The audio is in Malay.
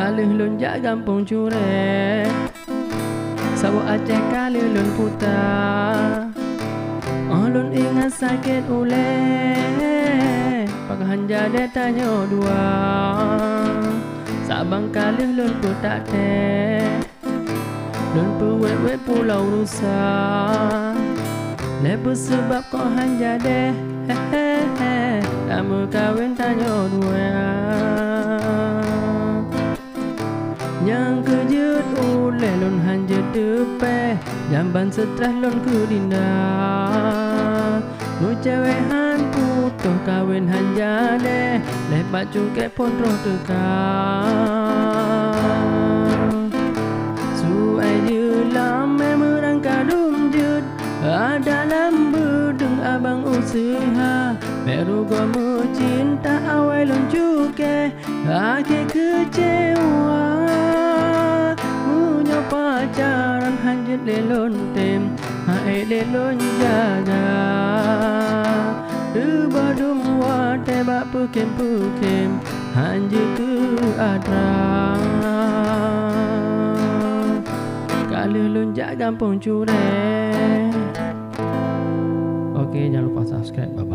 Kalih lun jak gampung cure Sawo Aceh kalih lun puta Lun ingat sakit ule Pakahan jade tanyo dua Sabang kalih lun puta te Lun puwe pulau Nusa Lepas sebab kau hanjade Kamu kawin tanyo dua Yang kejut ule lun hanjut depe Jamban setelah lun kudinda Nu cewek han putuh kawin hanjade Lepas cungkek pun roh tekang Suai jelam merang kadum jut Dalam bedeng abang usaha Meru gua mencinta awal lun cuke Akhir kecewa Munyo pacaran hanjut lelon tem Hai lelon jaga Debadum wate bak pukem Hanjut ke adra Kalih lun jak gampung cure. Oke, jangan lupa subscribe. Bye.